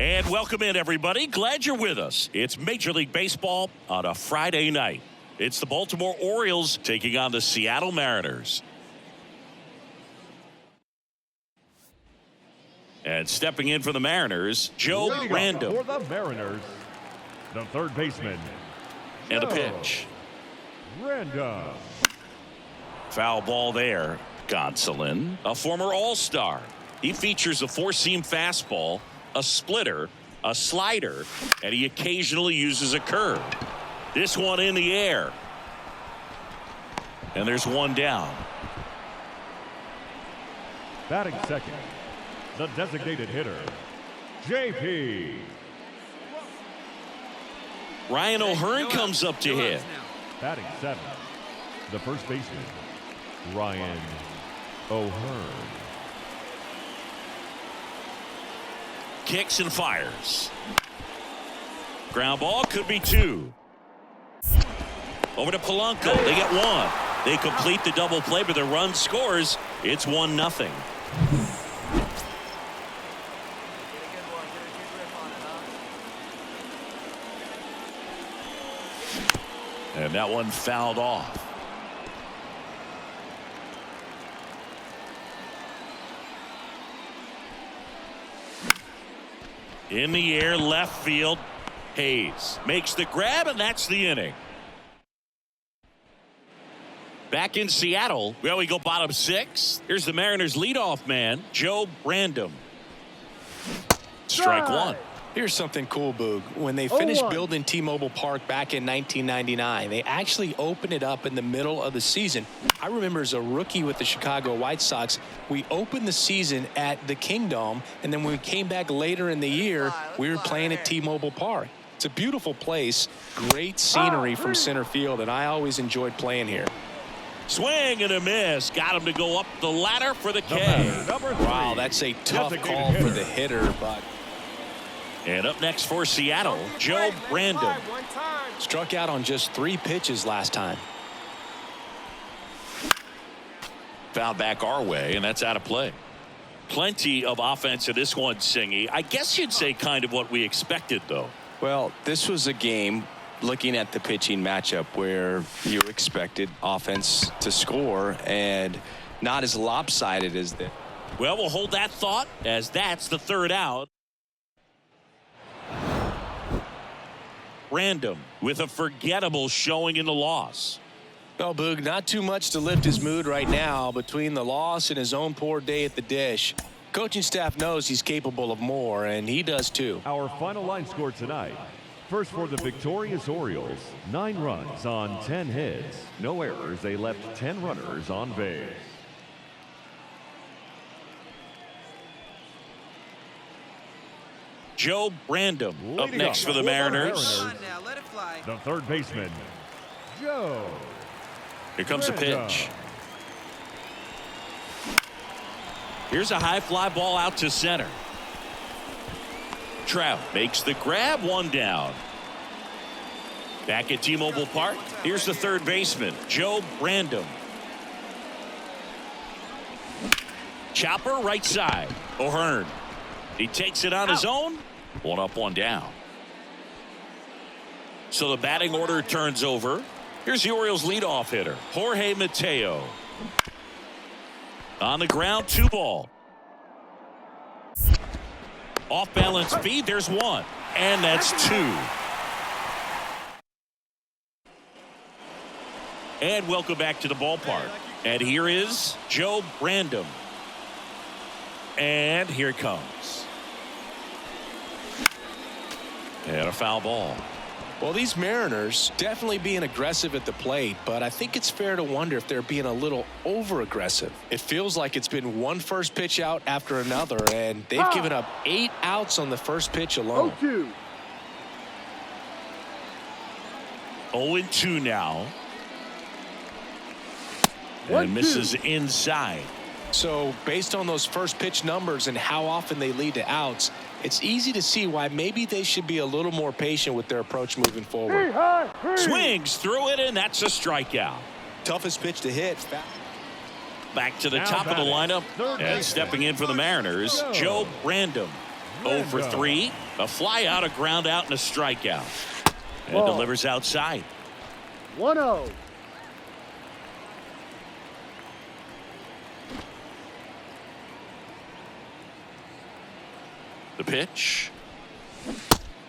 And welcome in, everybody. Glad you're with us. It's Major League Baseball on a Friday night. It's the Baltimore Orioles taking on the Seattle Mariners. And stepping in for the Mariners, Joe Random. For the Mariners, the third baseman. And a pitch. Random. Foul ball there. Gonsolin, a former All-Star. He features a four-seam fastball, a splitter, a slider, and he occasionally uses a curve. This one in the air. And there's one down. Batting second, the designated hitter, JP. Ryan O'Hearn comes up to hit. Batting seventh, the first baseman, Ryan O'Hearn. Kicks and fires. Ground ball, could be two. Over to Polanco. They get one. They complete the double play, but the run scores. It's 1-0. And that one fouled off. In the air, left field. Hayes makes the grab, and that's the inning. Back in Seattle, well, we go bottom six. Here's the Mariners' leadoff man, Joe Random. Strike one. Here's something cool, Boog. When they finished building T-Mobile Park back in 1999, they actually opened it up in the middle of the season. I remember as a rookie with the Chicago White Sox, we opened the season at the Kingdom, and then when we came back later in the year, we were playing at T-Mobile Park. It's a beautiful place, great scenery from center field, and I always enjoyed playing here. Swing and a miss. Got him to go up the ladder for the K. Wow, that's a tough call for the hitter, but... And up next for Seattle, Joe Random. Struck out on just 3 pitches last time. Fouled back our way, and that's out of play. Plenty of offense in this one, Singy. I guess you'd say kind of what we expected, though. Well, this was a game, looking at the pitching matchup, where you expected offense to score and not as lopsided as that. Well, we'll hold that thought as that's the third out. Random with a forgettable showing in the loss. Well, Boog, not too much to lift his mood right now between the loss and his own poor day at the dish. Coaching staff knows he's capable of more, and he does too. Our final line score tonight. First for the victorious Orioles, 9 runs on 10 hits. No errors. They left 10 runners on base. Joe Random up next for the Mariners. The third baseman, Joe. Here comes a pitch. Here's a high fly ball out to center. Trout makes the grab, one down. Back at T-Mobile Park, here's the third baseman, Joe Random. Chopper right side. O'Hearn. He takes it on his own. One up, one down. So the batting order turns over. Here's the Orioles leadoff hitter, Jorge Mateo. On the ground, 2 ball. Off balance speed, there's 1. And that's 2. And welcome back to the ballpark. And here is Joe Random. And here it comes. And a foul ball. Well, these Mariners definitely being aggressive at the plate, but I think it's fair to wonder if they're being a little over-aggressive. It feels like it's been one first pitch out after another, and they've given up 8 outs on the first pitch alone. 0-2 now. And misses inside. So based on those first pitch numbers and how often they lead to outs, it's easy to see why maybe they should be a little more patient with their approach moving forward. Swings through it, and that's a strikeout. Toughest pitch to hit. Back to the top of the lineup, and stepping in for the Mariners, Joe Random. 0 for 3. A fly out, a ground out, and a strikeout. And Ball. delivers outside. 1-0. The pitch.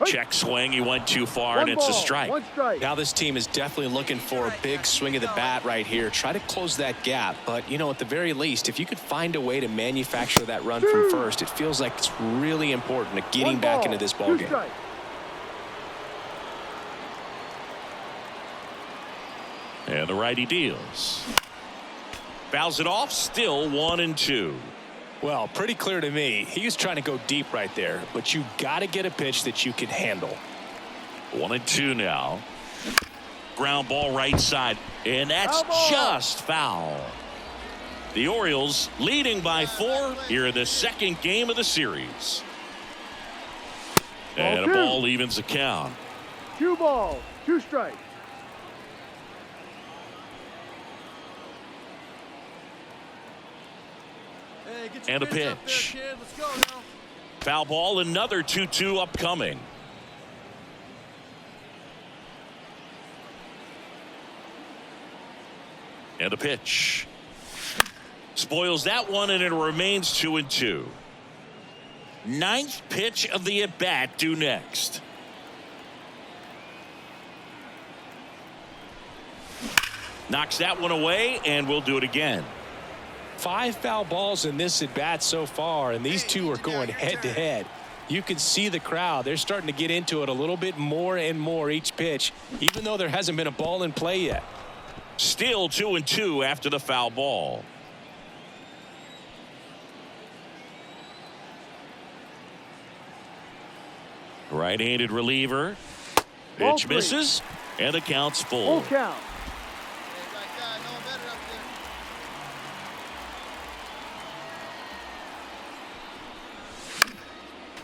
Check swing. He went too far, and it's a strike. 1 strike. Now this team is definitely looking for a big swing of the bat right here. Try to close that gap. But, you know, at the very least, if you could find a way to manufacture that run from first, it feels like it's really important to getting back into this ball game. Strike. And the righty deals. Fouls it off. Still 1-2. Well, pretty clear to me. He was trying to go deep right there, but you got to get a pitch that you can handle. 1-2 now. Ground ball right side, and that's just foul. The Orioles leading by 4 here in the second game of the series. And a ball evens the count. 2 balls, 2 strikes. And a pitch. Foul ball, another 2-2 upcoming. And a pitch. Spoils that one, and it remains 2-2. 9th pitch of the at-bat due next. Knocks that one away, and we'll do it again. 5 foul balls in this at bat so far, and these two are going head to head. You can see the crowd. They're starting to get into it a little bit more and more each pitch, even though there hasn't been a ball in play yet. Still 2-2 after the foul ball. Right-handed reliever. Pitch misses, and the count's full. Full count.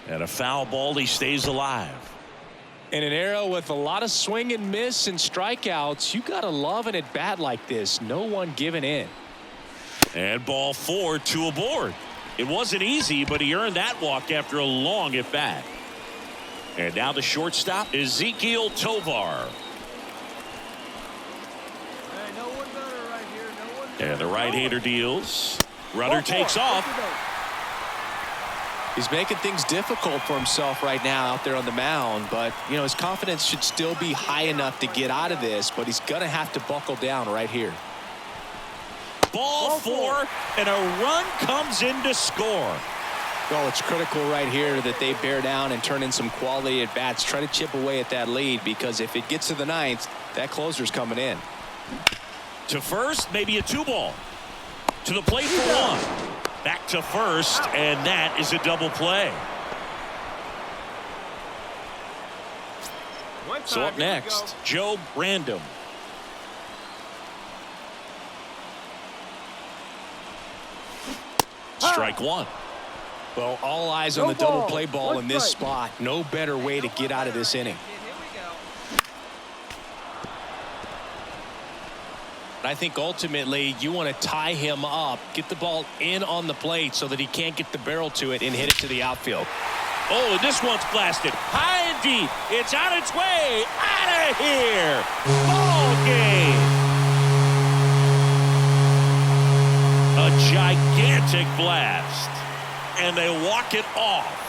And a foul ball, he stays alive. In an era with a lot of swing and miss and strikeouts, you got to love an at bat like this. No one giving in. And ball 4, 2 aboard. It wasn't easy, but he earned that walk after a long at bat. And now the shortstop, Ezekiel Tovar. Hey, no one better right here. No one better. And the right-hander deals. Runner takes off. He's making things difficult for himself right now out there on the mound, but you know his confidence should still be high enough to get out of this, but he's gonna have to buckle down right here. Ball 4, and a run comes in to score. Well, it's critical right here that they bear down and turn in some quality at bats. Try to chip away at that lead, because if it gets to the 9th, that closer's coming in. To first, maybe a 2-ball. To the plate for 1. Back to first, and that is a double play. So up next, Joe Brandom. Strike 1. Well, all eyes on the double play ball in this spot. No better way to get out of this inning. I think ultimately you want to tie him up, get the ball in on the plate so that he can't get the barrel to it and hit it to the outfield. Oh, and this one's blasted high and deep. It's on its way out of here. Ball game. A gigantic blast, and they walk it off.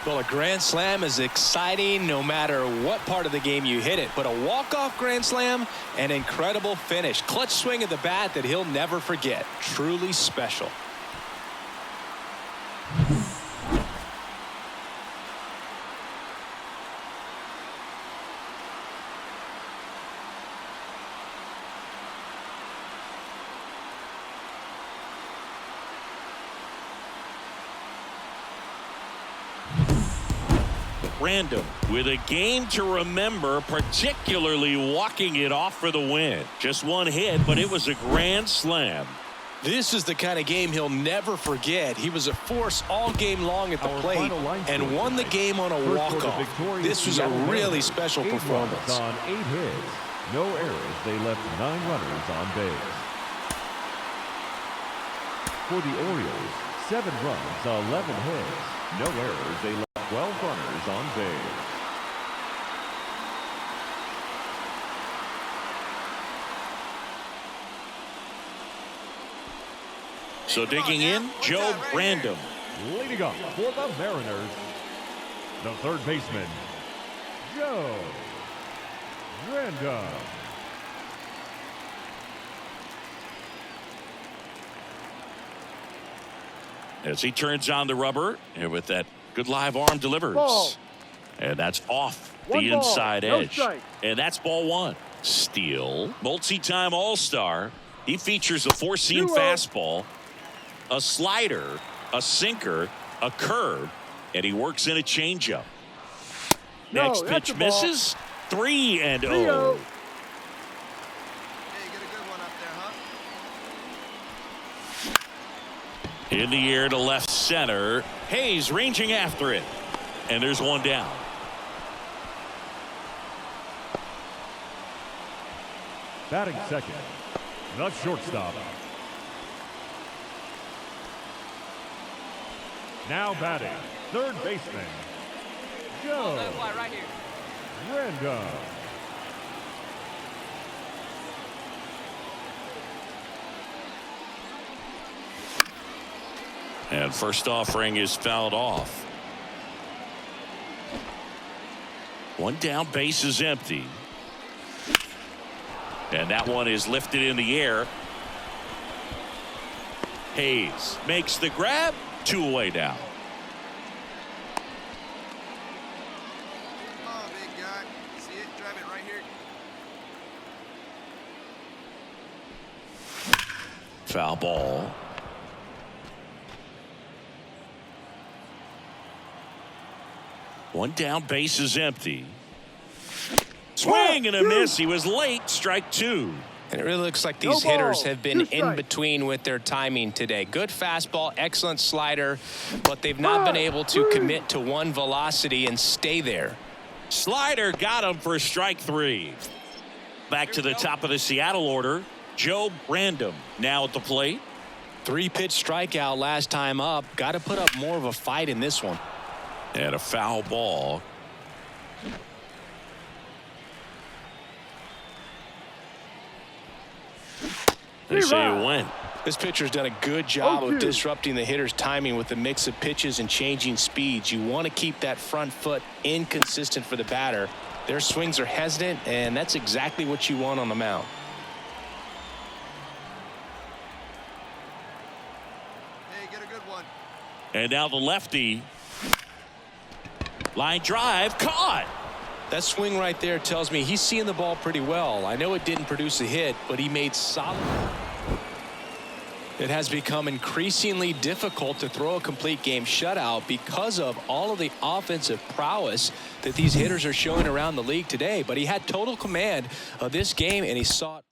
Well, a grand slam is exciting no matter what part of the game you hit it, but a walk-off grand slam, an incredible finish. Clutch swing of the bat that he'll never forget. Truly special. Random with a game to remember, particularly walking it off for the win. Just one hit, but it was a grand slam. This is the kind of game he'll never forget. He was a force all game long at the plate and won the game on a walk-off. This was a really special performance. On 8 hits, no errors. They left 9 runners on base. For the Orioles, 7 runs, 11 hits, no errors. They left 12 runners on base. So digging in, Joe Random. Leading off for the Mariners, the third baseman, Joe Random. As he turns on the rubber, and with that good live arm delivers. Ball. And that's off One the ball, inside no edge. strike. And that's ball 1. Steele, multi-time All-Star. He features a 4-seam 2-0. fastball, a slider, a sinker, a curve, and he works in a changeup. No, Next that's pitch a ball. misses. 3-0. 3-0. Hey, get a good one up there, huh? In the air to left center. Hayes ranging after it. And there's one down. Batting second, the shortstop. Now batting, third baseman, Joe Random. And first offering is fouled off. One down, base is empty. And that one is lifted in the air. Hayes makes the grab. 2 away now. Come on, big guy. See it? Drive it right here. Foul ball. One down, base is empty. Swing and a miss. He was late. Strike 2. And it really looks like No these hitters ball, have been 2 in strikes. between with their timing today. Good fastball, excellent slider, but they've not been able to commit to one velocity and stay there. Slider got him for strike 3. Back to the top of the Seattle order. Joe Random now at the plate. 3-pitch strikeout last time up. Got to put up more of a fight in this one. And a foul ball. They say it went. This pitcher's done a good job of 0-2. disrupting the hitter's timing with the mix of pitches and changing speeds. You want to keep that front foot inconsistent for the batter. Their swings are hesitant, and that's exactly what you want on the mound. Hey, get a good one. And now the lefty. Line drive caught. That swing right there tells me he's seeing the ball pretty well. I know it didn't produce a hit, but he made solid. It has become increasingly difficult to throw a complete game shutout because of all of the offensive prowess that these hitters are showing around the league today. But he had total command of this game, and he saw it.